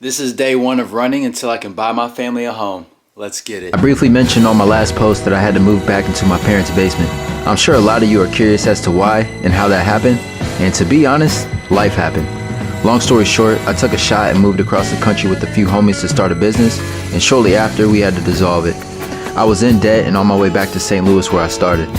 This is day one of running until I can buy my family a home. Let's get it. I briefly mentioned on my last post that I had to move back into my parents' basement. I'm sure a lot of you are curious as to why and how that happened, and to be honest, life happened. Long story short, I took a shot and moved across the country with a few homies to start a business, and shortly after we had to dissolve it. I was in debt and on my way back to St. Louis where I started.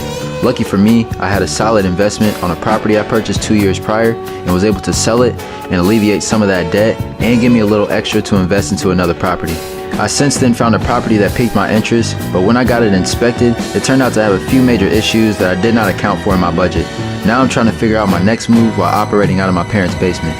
Lucky for me, I had a solid investment on a property I purchased 2 years prior and was able to sell it and alleviate some of that debt and give me a little extra to invest into another property. I since then found a property that piqued my interest, but when I got it inspected, it turned out to have a few major issues that I did not account for in my budget. Now I'm trying to figure out my next move while operating out of my parents' basement.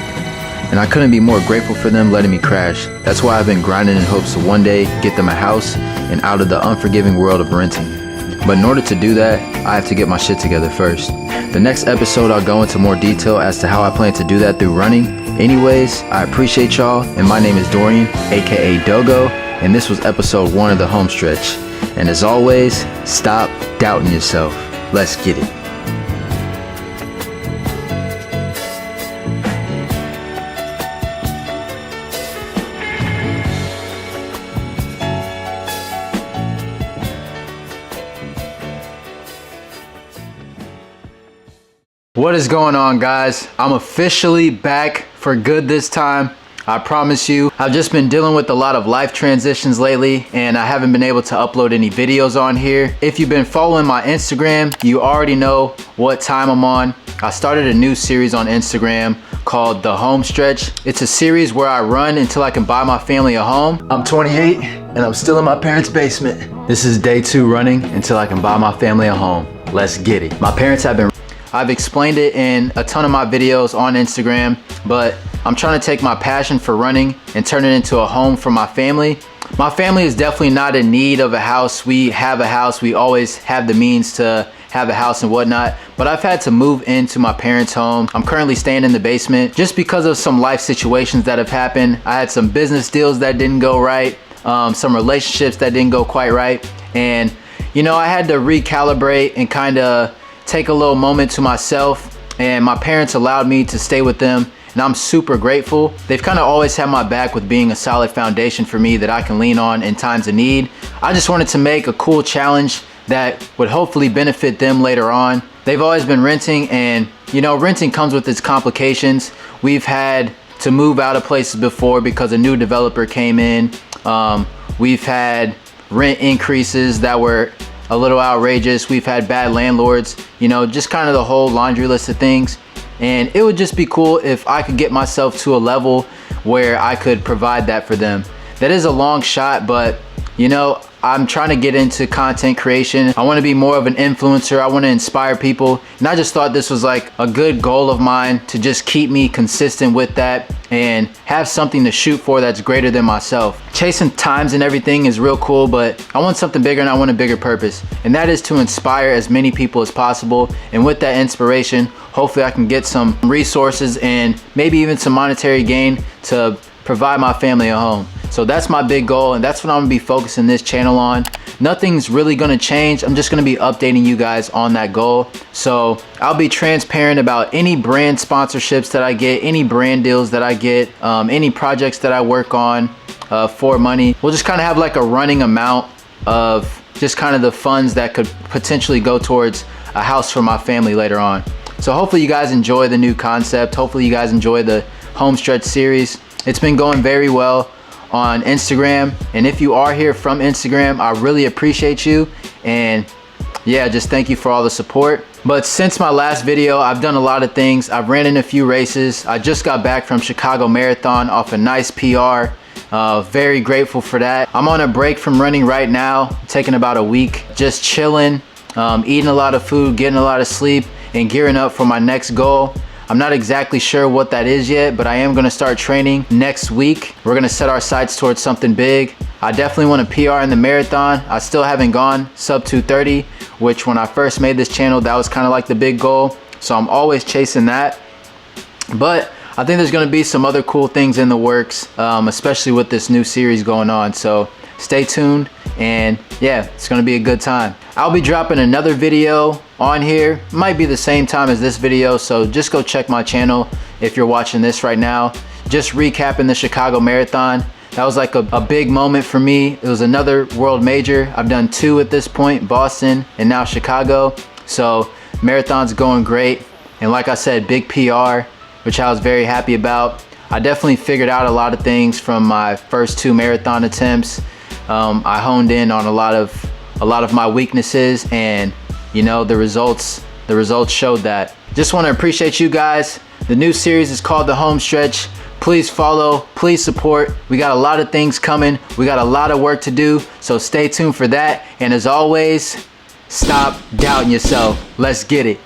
And I couldn't be more grateful for them letting me crash. That's why I've been grinding in hopes to one day get them a house and out of the unforgiving world of renting. But in order to do that, I have to get my shit together first. The next episode I'll go into more detail as to how I plan to do that through running. Anyways, I appreciate y'all, and my name is Dorian, aka Dogo, and this was episode 1 of the Homestretch. And as always, stop doubting yourself. Let's get it. What is going on, guys? I'm officially back for good this time. I promise you. I've just been dealing with a lot of life transitions lately and I haven't been able to upload any videos on here. If you've been following my Instagram, you already know what time I'm on. I started a new series on Instagram called The Homestretch. It's a series where I run until I can buy my family a home. I'm 28 and I'm still in my parents' basement. This is day 2 running until I can buy my family a home. Let's get it. My parents have been I've explained it in a ton of my videos on Instagram, but I'm trying to take my passion for running and turn it into a home for my family. My family is definitely not in need of a house. We have a house. We always have the means to have a house and whatnot, but I've had to move into my parents' home. I'm currently staying in the basement just because of some life situations that have happened. I had some business deals that didn't go right, some relationships that didn't go quite right. And, you know, I had to recalibrate and kind of take a little moment to myself, and my parents allowed me to stay with them, and I'm super grateful. They've kind of always had my back with being a solid foundation for me that I can lean on in times of need. I just wanted to make a cool challenge that would hopefully benefit them later on. They've always been renting, and you know, renting comes with its complications. We've had to move out of places before because a new developer came in. We've had rent increases that were a little outrageous. We've had bad landlords, you know, just kind of the whole laundry list of things. And it would just be cool if I could get myself to a level where I could provide that for them. That is a long shot, but you know, I'm trying to get into content creation. I want to be more of an influencer. I want to inspire people. And I just thought this was like a good goal of mine to just keep me consistent with that and have something to shoot for that's greater than myself. Chasing times and everything is real cool, but I want something bigger and I want a bigger purpose. And that is to inspire as many people as possible. And with that inspiration, hopefully I can get some resources and maybe even some monetary gain to provide my family a home. So that's my big goal, and that's what I'm gonna be focusing this channel on. Nothing's really gonna change. I'm just gonna be updating you guys on that goal. So I'll be transparent about any brand sponsorships that I get, any brand deals that I get, any projects that I work on for money. We'll just kind of have like a running amount of just kind of the funds that could potentially go towards a house for my family later on. So hopefully you guys enjoy the new concept. Hopefully you guys enjoy the Homestretch series. It's been going very well on Instagram, and if you are here from Instagram, I really appreciate you, and yeah, just thank you for all the support. But since my last video, I've done a lot of things. I've ran in a few races. I just got back from Chicago Marathon off a nice PR. Very grateful for that. I'm on a break from running right now, taking about a week, just chilling, eating a lot of food, getting a lot of sleep, and gearing up for my next goal. I'm not exactly sure what that is yet, but I am gonna start training next week. We're gonna set our sights towards something big. I definitely want a PR in the marathon. I still haven't gone sub 2:30, which when I first made this channel, that was kind of like the big goal. So I'm always chasing that. But I think there's gonna be some other cool things in the works, especially with this new series going on. So stay tuned, and yeah, it's gonna be a good time. I'll be dropping another video on here. Might be the same time as this video, so just go check my channel if you're watching this right now. just recapping the Chicago Marathon. That was like a big moment for me. It was another world major. I've done 2 at this point, Boston and now Chicago. So marathon's going great. And like I said, big PR, which I was very happy about. I definitely figured out a lot of things from my first 2 marathon attempts. I honed in on a lot of my weaknesses, and you know, the results showed that. Just want to appreciate you guys. The new series is called the Homestretch. Please follow, please support. We got a lot of things coming. We got a lot of work to do, so stay tuned for that. And as always, stop doubting yourself. Let's get it.